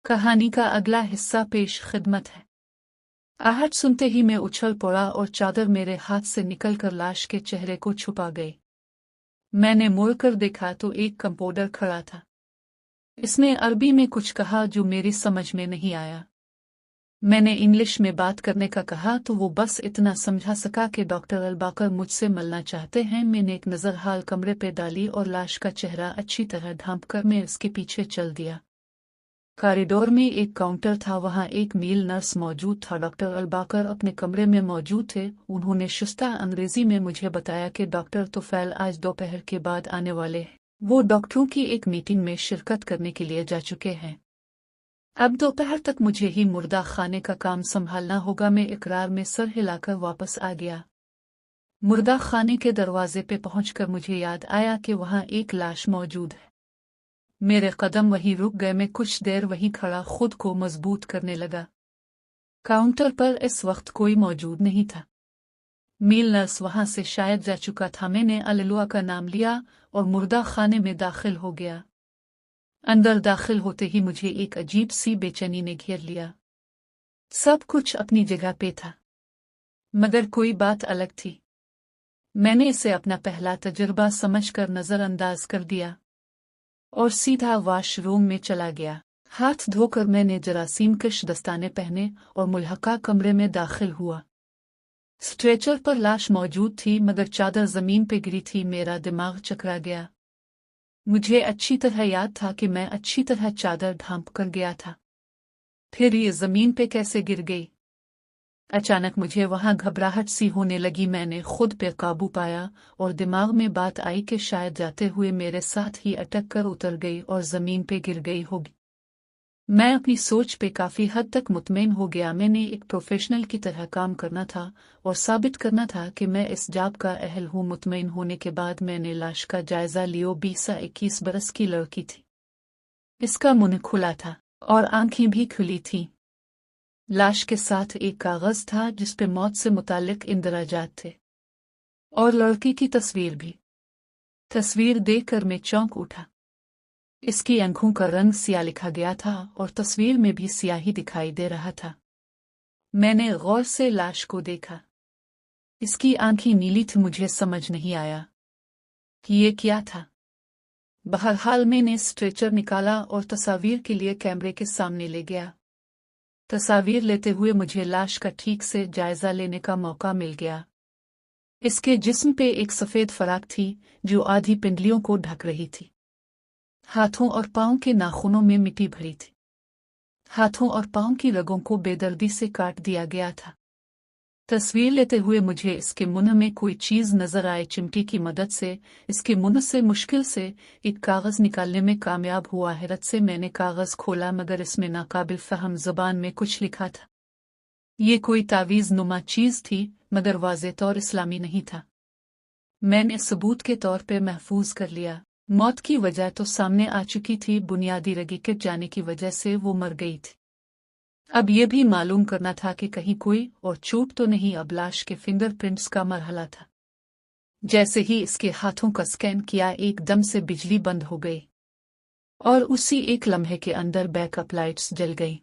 कहानी का अगला हिस्सा पेश खिदमत है। आहट सुनते ही मैं उछल पड़ा और चादर मेरे हाथ से निकलकर लाश के चेहरे को छुपा गई। मैंने मुड़कर देखा तो एक कंपाउंडर खड़ा था। इसने अरबी में कुछ कहा जो मेरी समझ में नहीं आया। मैंने इंग्लिश में बात करने का कहा तो वो बस इतना समझा सका कि डॉक्टर अलबाकर मुझसे मिलना चाहते हैं। मैंने एक नज़र हाल कमरे पे डाली और लाश का चेहरा अच्छी तरह ढांप कर मैं उसके पीछे चल दिया। कॉरिडोर में एक काउंटर था, वहां एक मेल नर्स मौजूद था। डॉक्टर अलबाकर अपने कमरे में मौजूद थे। उन्होंने शुस्ता अंग्रेजी में मुझे बताया कि डॉक्टर तुफैल आज दोपहर के बाद आने वाले हैं। वो डॉक्टरों की एक मीटिंग में शिरकत करने के लिए जा चुके हैं। अब दोपहर तक मुझे ही मुर्दा खाने का काम संभालना होगा। मैं इकरार में सर हिलाकर वापस आ गया। मुर्दा खाने के दरवाजे पे पहुंचकर मुझे याद आया कि वहां एक लाश मौजूद है। मेरे कदम वहीं रुक गए। मैं कुछ देर वहीं खड़ा खुद को मजबूत करने लगा। काउंटर पर इस वक्त कोई मौजूद नहीं था। मील नर्स वहां से शायद जा चुका था। मैंने अल्लुआ का नाम लिया और मुर्दा खाने में दाखिल हो गया। अंदर दाखिल होते ही मुझे एक अजीब सी बेचैनी ने घेर लिया। सब कुछ अपनी जगह पे था, मगर कोई बात अलग थी। मैंने इसे अपना पहला तजुर्बा समझकर नजरअंदाज कर दिया और सीधा वॉशरूम में चला गया। हाथ धोकर मैंने जरासीम कश दस्ताने पहने और मुल्हका कमरे में दाखिल हुआ। स्ट्रेचर पर लाश मौजूद थी, मगर चादर जमीन पे गिरी थी। मेरा दिमाग चकरा गया। मुझे अच्छी तरह याद था कि मैं अच्छी तरह चादर ढांप कर गया था। फिर ये जमीन पे कैसे गिर गई? अचानक मुझे वहां घबराहट सी होने लगी। मैंने खुद पे काबू पाया और दिमाग में बात आई कि शायद जाते हुए मेरे साथ ही अटक कर उतर गई और जमीन पे गिर गई होगी। मैं अपनी सोच पे काफी हद तक मुतमईन हो गया। मैंने एक प्रोफेशनल की तरह काम करना था और साबित करना था कि मैं इस जॉब का अहल हूँ। मुतमईन होने के बाद मैंने लाश का जायजा लिया। 20-21 बरस की लड़की थी। इसका मुंह खुला था और आंखें भी खुली थीं। लाश के साथ एक कागज था जिस पे मौत से मुतालिक इंदराजात थे और लड़की की तस्वीर भी। तस्वीर देखकर मैं चौंक उठा। इसकी आंखों का रंग सियाह लिखा गया था और तस्वीर में भी सियाही दिखाई दे रहा था। मैंने गौर से लाश को देखा। इसकी आंखें नीली थी। मुझे समझ नहीं आया कि ये क्या था। बहरहाल मैंने स्ट्रेचर निकाला और तस्वीर के लिए कैमरे के सामने ले गया। तस्वीर लेते हुए मुझे लाश का ठीक से जायजा लेने का मौका मिल गया। इसके जिस्म पे एक सफेद फराक थी जो आधी पिंडलियों को ढक रही थी। हाथों और पांव के नाखूनों में मिट्टी भरी थी। हाथों और पांव की रगों को बेदर्दी से काट दिया गया था। तस्वीर लेते हुए मुझे इसके मुंह में कोई चीज नजर आए। चिमटी की मदद से इसके मुंह से मुश्किल से एक कागज निकालने में कामयाब हुआ। हैरत से मैंने कागज खोला, मगर इसमें नाकाबिल फहम जुबान में कुछ लिखा था। ये कोई तावीज नुमा चीज थी, मगर वाज़े तौर इस्लामी नहीं था। मैंने सबूत के तौर पे महफूज कर लिया। मौत की वजह तो सामने आ चुकी थी। बुनियादी रगी कट जाने की वजह से वो मर गई थी। अब यह भी मालूम करना था कि कहीं कोई और चूक तो नहीं। अब लाश के फिंगरप्रिंट्स का मरहला था। जैसे ही इसके हाथों का स्कैन किया, एकदम से बिजली बंद हो गई और उसी एक लम्हे के अंदर बैकअप लाइट्स जल गई।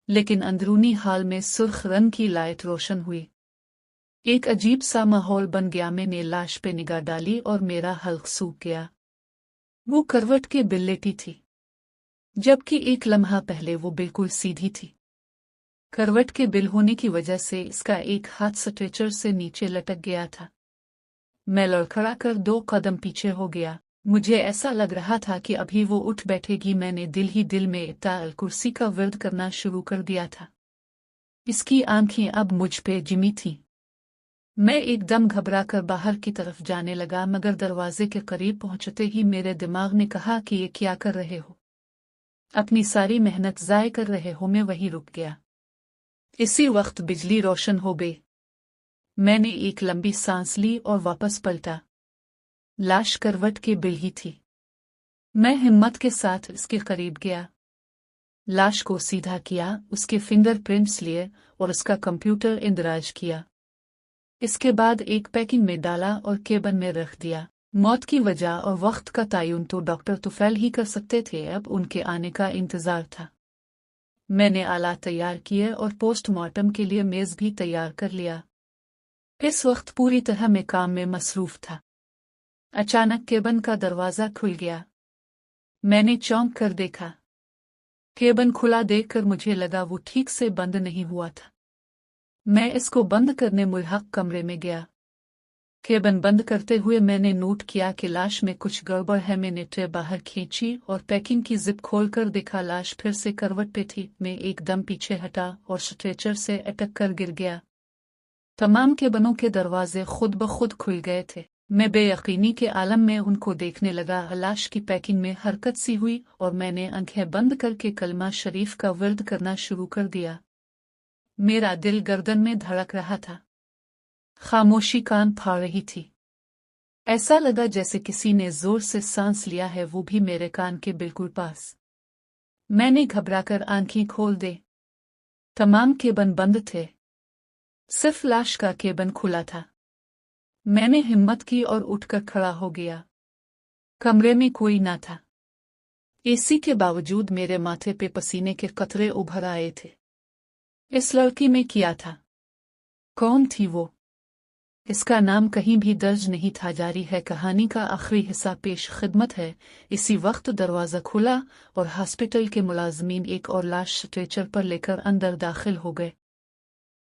लेकिन अंदरूनी हाल में सुर्ख रंग की लाइट रोशन हुई। एक अजीब सा माहौल बन गया। मैंने लाश पे निगाह डाली और मेरा हल्क सूख गया। वो करवट के बिल लेटी थी, जबकि एक लम्हा पहले वो बिल्कुल सीधी थी। करवट के बिल होने की वजह से इसका एक हाथ स्ट्रेचर से नीचे लटक गया था। मैं लड़खड़ा कर 2 कदम पीछे हो गया। मुझे ऐसा लग रहा था कि अभी वो उठ बैठेगी। मैंने दिल ही दिल में इत्ताअल कुर्सी का विर्द करना शुरू कर दिया था। इसकी आंखें अब मुझ पे जिमी थीं। मैं एकदम घबराकर बाहर की तरफ जाने लगा, मगर दरवाजे के करीब पहुंचते ही मेरे दिमाग ने कहा कि ये क्या कर रहे हो? अपनी सारी मेहनत ज़ाय कर रहे हो। मैं वहीं रुक गया। इसी वक्त बिजली रोशन हो गई। मैंने एक लंबी सांस ली और वापस पलटा। लाश करवट के बिल ही थी। मैं हिम्मत के साथ इसके करीब गया। लाश को सीधा किया, उसके फिंगरप्रिंट्स लिए और उसका कंप्यूटर इंदराज किया। इसके बाद एक पैकिंग में डाला और केबिन में रख दिया। मौत की वजह और वक्त का तयन तो डॉक्टर तुफैल ही कर सकते थे। अब उनके आने का इंतजार था। मैंने आला तैयार किए और पोस्टमार्टम के लिए मेज़ भी तैयार कर लिया। इस वक्त पूरी तरह मैं काम में मसरूफ था। अचानक केबिन का दरवाज़ा खुल गया। मैंने चौंक कर देखा। केबिन खुला देखकर मुझे लगा वो ठीक से बंद नहीं हुआ था। मैं इसको बंद करने मुल्हक कमरे में गया। केबिन बंद करते हुए मैंने नोट किया कि लाश में कुछ गड़बड़ है। मैंने ट्रे बाहर खींची और पैकिंग की जिप खोलकर देखा लाश फिर से करवट पे थी। मैं एकदम पीछे हटा और स्ट्रेचर से अटक कर गिर गया। तमाम केबिनों के दरवाजे खुद ब खुद खुल गए थे। मैं बेयकीनी के आलम में उनको देखने लगा। लाश की पैकिंग में हरकत सी हुई और मैंने आंखें बंद करके कलमा शरीफ का विर्द करना शुरू कर दिया। मेरा दिल गर्दन में धड़क रहा था। खामोशी कान फाड़ रही थी। ऐसा लगा जैसे किसी ने जोर से सांस लिया है, वो भी मेरे कान के बिल्कुल पास। मैंने घबराकर आंखें खोल दे। तमाम केबिन बंद थे, सिर्फ लाश का केबिन खुला था। मैंने हिम्मत की और उठकर खड़ा हो गया। कमरे में कोई ना था। एसी के बावजूद मेरे माथे पे पसीने के कतरे उभर आए थे। इस लड़की में क्या था? कौन थी वो? इसका नाम कहीं भी दर्ज नहीं था। जारी है कहानी का आखिरी हिस्सा पेश खिदमत है। इसी वक्त दरवाज़ा खुला और हॉस्पिटल के मुलाजमीन एक और लाश स्ट्रेचर पर लेकर अंदर दाखिल हो गए।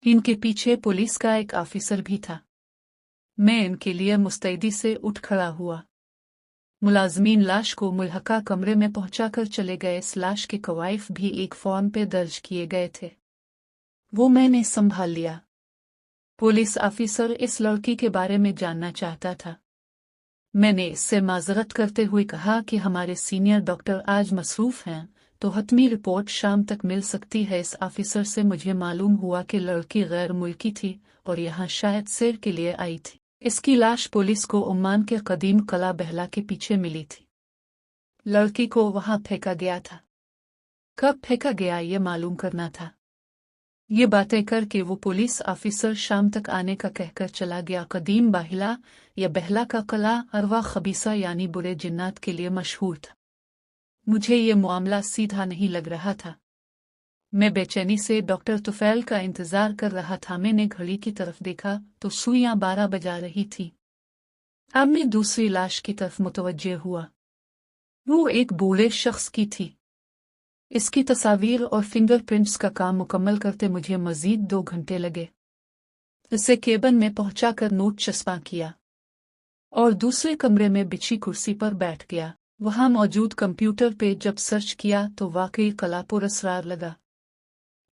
इनके पीछे पुलिस का एक ऑफिसर भी था। मैं इनके लिए मुस्तैदी से उठ खड़ा हुआ। मुलाजमीन लाश को मुल्हका कमरे में पहुंचाकर चले गए। इस लाश के कवायफ भी एक फॉर्म पे दर्ज किए गए थे, वो मैंने संभाल लिया। पुलिस ऑफिसर इस लड़की के बारे में जानना चाहता था। मैंने इससे माजरत करते हुए कहा कि हमारे सीनियर डॉक्टर आज मसरूफ हैं, तो हतमी रिपोर्ट शाम तक मिल सकती है। इस ऑफिसर से मुझे मालूम हुआ कि लड़की गैर मुल्की थी और यहाँ शायद सैर के लिए आई थी। इसकी लाश पुलिस को ओमान के कदीम कला बहला के पीछे मिली थी। लड़की को वहां फेंका गया था। कब फेंका गया ये मालूम करना था। ये बातें करके वो पुलिस ऑफिसर शाम तक आने का कहकर चला गया। कदीम बाहिला या बहला का कला अरवा खबीसा यानी बुरे जिन्नात के लिए मशहूर था। मुझे ये मामला सीधा नहीं लग रहा था। मैं बेचैनी से डॉक्टर तुफैल का इंतजार कर रहा था। मैंने घड़ी की तरफ देखा तो सुइयां 12 बजा रही थी। अब मैं दूसरी लाश की तरफ मुतवज्जे हुआ। वो एक बूढ़े शख्स की थी। इसकी तस्वीर और फिंगरप्रिंट्स का काम मुकम्मल करते मुझे मजीद 2 घंटे लगे। इसे केबिन में पहुंचाकर नोट चस्पा किया और दूसरे कमरे में बिछी कुर्सी पर बैठ गया। वहां मौजूद कंप्यूटर पे जब सर्च किया तो वाकई कला पुरस्कार लगा।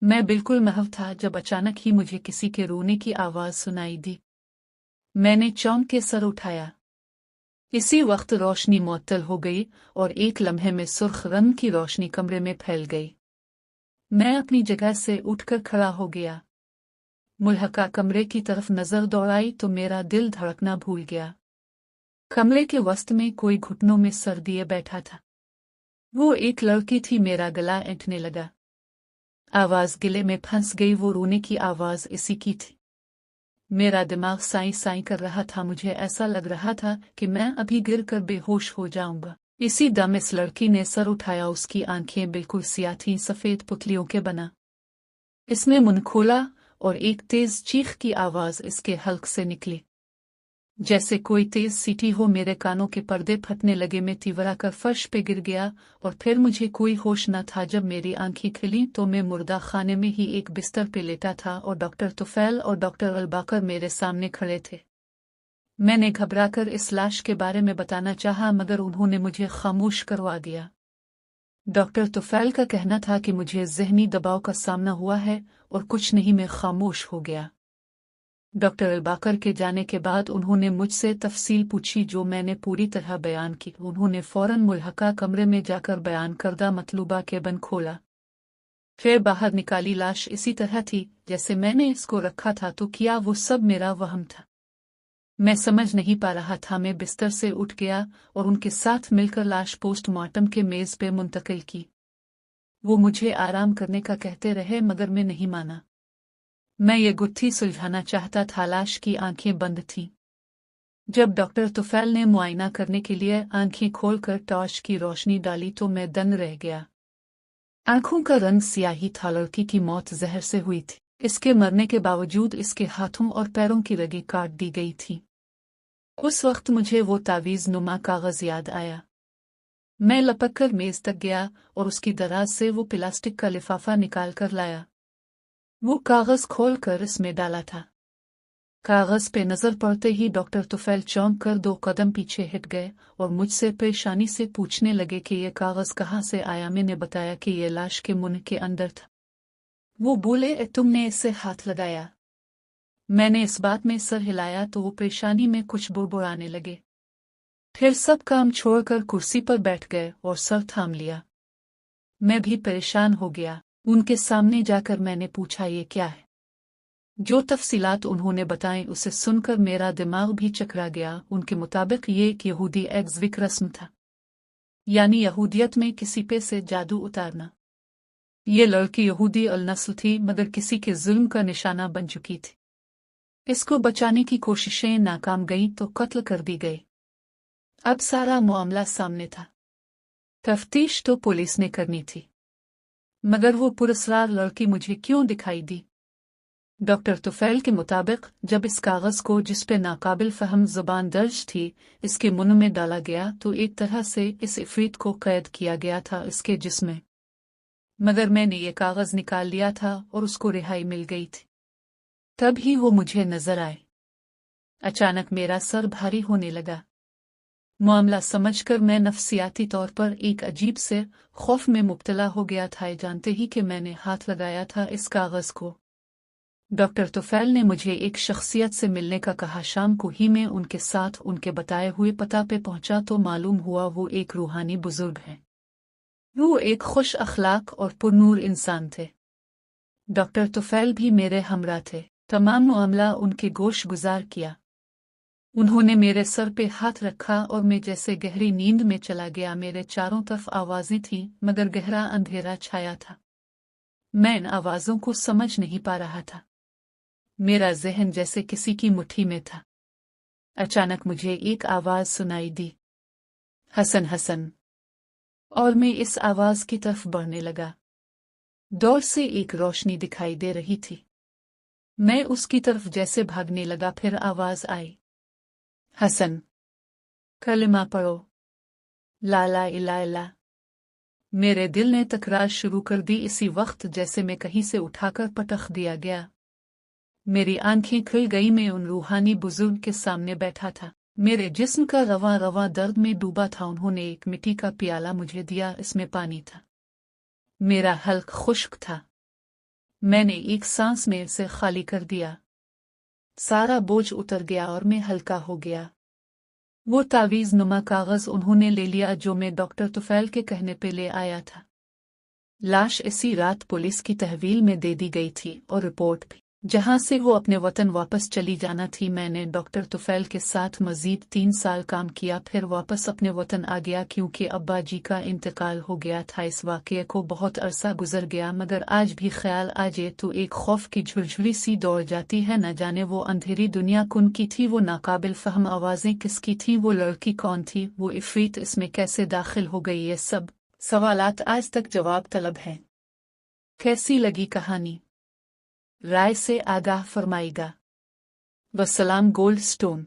मैं बिल्कुल महव था जब अचानक ही मुझे किसी के रोने की आवाज सुनाई दी। मैंने चौंक के सर उठाया। इसी वक्त रोशनी मुअत्तल हो गई और एक लम्हे में सुर्ख रंग की रोशनी कमरे में फैल गई। मैं अपनी जगह से उठकर खड़ा हो गया। मुल्हका कमरे की तरफ नजर दौड़ाई तो मेरा दिल धड़कना भूल गया। कमरे के वस्त में कोई घुटनों में सर दिए बैठा था। वो एक लड़की थी। मेरा गला ऐंठने लगा। आवाज गिले में फंस गई। वो रोने की आवाज इसी की थी। मेरा दिमाग साई साई कर रहा था। मुझे ऐसा लग रहा था कि मैं अभी गिर कर बेहोश हो जाऊंगा। इसी दम इस लड़की ने सर उठाया। उसकी आंखें बिल्कुल सियाह थीं, सफेद पुतलियों के बना। इसने मुंह खोला और एक तेज चीख की आवाज इसके हल्क से निकली, जैसे कोई तेज सीटी हो। मेरे कानों के पर्दे फटने लगे। मैं तिवरा कर फर्श पे गिर गया और फिर मुझे कोई होश न था। जब मेरी आंखें खुली तो मैं मुर्दा खाने में ही एक बिस्तर पे लेटा था और डॉक्टर तुफैल और डॉक्टर अलबाकर मेरे सामने खड़े थे। मैंने घबराकर इस लाश के बारे में बताना चाहा मगर उन्होंने मुझे खामोश करवा दिया। डॉक्टर तुफैल का कहना था कि मुझे ज़हनी दबाव का सामना हुआ है और कुछ नहीं। मैं खामोश हो गया। डॉक्टर अलबाकर के जाने के बाद उन्होंने मुझसे तफसील पूछी जो मैंने पूरी तरह बयान की। उन्होंने फौरन मुल्हका कमरे में जाकर बयान करदा मतलूबा केबिन खोला, फिर बाहर निकाली। लाश इसी तरह थी जैसे मैंने इसको रखा था। तो क्या वो सब मेरा वहम था? मैं समझ नहीं पा रहा था। मैं बिस्तर से उठ गया और उनके साथ मिलकर लाश पोस्टमार्टम के मेज पे मुंतकिल की। वो मुझे आराम करने का कहते रहे मगर मैं नहीं माना। मैं ये गुत्थी सुलझाना चाहता था। लाश की आंखें बंद थीं। जब डॉक्टर तुफैल ने मुआयना करने के लिए आंखें खोलकर टॉर्च की रोशनी डाली तो मैं दंग रह गया। आंखों का रंग स्याही था। लड़की की मौत जहर से हुई थी। इसके मरने के बावजूद इसके हाथों और पैरों की रगें काट दी गई थी। उस वक्त मुझे वो तावीज़ नुमा कागज याद आया। मैं लपक कर मेज तक गया और उसकी दराज से वो प्लास्टिक का लिफाफा निकाल कर लाया। वो कागज खोल कर इसमें डाला था। कागज पे नजर पड़ते ही डॉक्टर तुफैल चौंक कर 2 कदम पीछे हट गए और मुझसे परेशानी से पूछने लगे कि ये कागज कहाँ से आया। मैंने बताया कि ये लाश के मुंह के अंदर था। वो बोले, तुमने इससे हाथ लगाया? मैंने इस बात में सर हिलाया तो वो परेशानी में कुछ बुड़बुड़ाने लगे। फिर सब काम छोड़कर कुर्सी पर बैठ गए और सर थाम लिया। मैं भी परेशान हो गया। उनके सामने जाकर मैंने पूछा, ये क्या है? जो तफसीलात उन्होंने बताई उसे सुनकर मेरा दिमाग भी चकरा गया। उनके मुताबिक ये एक यहूदी एग्ज़विक रस्म था, यानी यहूदियत में किसी पे से जादू उतारना। ये लड़की यहूदी अल नस्ल थी मगर किसी के जुल्म का निशाना बन चुकी थी। इसको बचाने की कोशिशें नाकाम गईं तो कत्ल कर दी गई। अब सारा मामला सामने था। तफ्तीश तो पुलिस ने करनी थी, मगर वो पुरस्कार लड़की मुझे क्यों दिखाई दी? डॉक्टर तुफैल के मुताबिक जब इस कागज को, जिस पे नाकाबिल फहम जुबान दर्ज थी, इसके मुंह में डाला गया तो एक तरह से इस इफरीत को कैद किया गया था इसके जिस्म में। मगर मैंने ये कागज निकाल लिया था और उसको रिहाई मिल गई थी। तब ही वो मुझे नजर आए। अचानक मेरा सर भारी होने लगा। मामला समझकर मैं नफसियाती तौर पर एक अजीब से खौफ में मुब्तला हो गया था, जानते ही कि मैंने हाथ लगाया था इस कागज को। डॉक्टर तुफैल ने मुझे एक शख्सियत से मिलने का कहा। शाम को ही मैं उनके साथ उनके बताए हुए पता पे पहुंचा तो मालूम हुआ वो एक रूहानी बुजुर्ग हैं। वो एक खुश अखलाक और पुरनूर इंसान थे। डॉक्टर तुफैल भी मेरे हमरा थे। तमाम मामला उनके गोश गुजार किया। उन्होंने मेरे सर पे हाथ रखा और मैं जैसे गहरी नींद में चला गया। मेरे चारों तरफ आवाजें थीं मगर गहरा अंधेरा छाया था। मैं इन आवाजों को समझ नहीं पा रहा था। मेरा जहन जैसे किसी की मुट्ठी में था। अचानक मुझे एक आवाज सुनाई दी, हसन हसन, और मैं इस आवाज की तरफ बढ़ने लगा। दूर से एक रोशनी दिखाई दे रही थी। मैं उसकी तरफ जैसे भागने लगा, फिर आवाज आई, हसन, कलिमा पढ़ो, ला ला इला इला। मेरे दिल ने तकरार शुरू कर दी। इसी वक्त जैसे मैं कहीं से उठाकर पटख दिया गया। मेरी आंखें खुल गई। मैं उन रूहानी बुजुर्ग के सामने बैठा था। मेरे जिस्म का रवां रवां दर्द में डूबा था। उन्होंने एक मिट्टी का प्याला मुझे दिया, इसमें पानी था। मेरा हल्क खुश्क था। मैंने एक सांस में से खाली कर दिया। सारा बोझ उतर गया और मैं हल्का हो गया। वो तावीज़ नुमा कागज उन्होंने ले लिया जो मैं डॉक्टर तुफैल के कहने पे ले आया था। लाश इसी रात पुलिस की तहवील में दे दी गई थी और रिपोर्ट भी, जहां से वो अपने वतन वापस चली जाना थी। मैंने डॉक्टर तुफैल के साथ मजीद 3 साल काम किया, फिर वापस अपने वतन आ गया क्योंकि अब्बा जी का इंतकाल हो गया था। इस वाक़ये को बहुत अरसा गुजर गया मगर आज भी ख्याल आ जाए तो एक खौफ की झुरझुरी सी दौड़ जाती है। न जाने वो अंधेरी दुनिया कौन की थी, वो नाकाबिल फहम आवाज़ें किसकी थीं, वो लड़की कौन थी, वो इफरीत इसमें कैसे दाखिल हो गई। ये सब सवालात आज तक जवाब तलब हैं। कैसी लगी कहानी? राय से आगाह फरमाइएगा। वस्सलाम। Gold stone.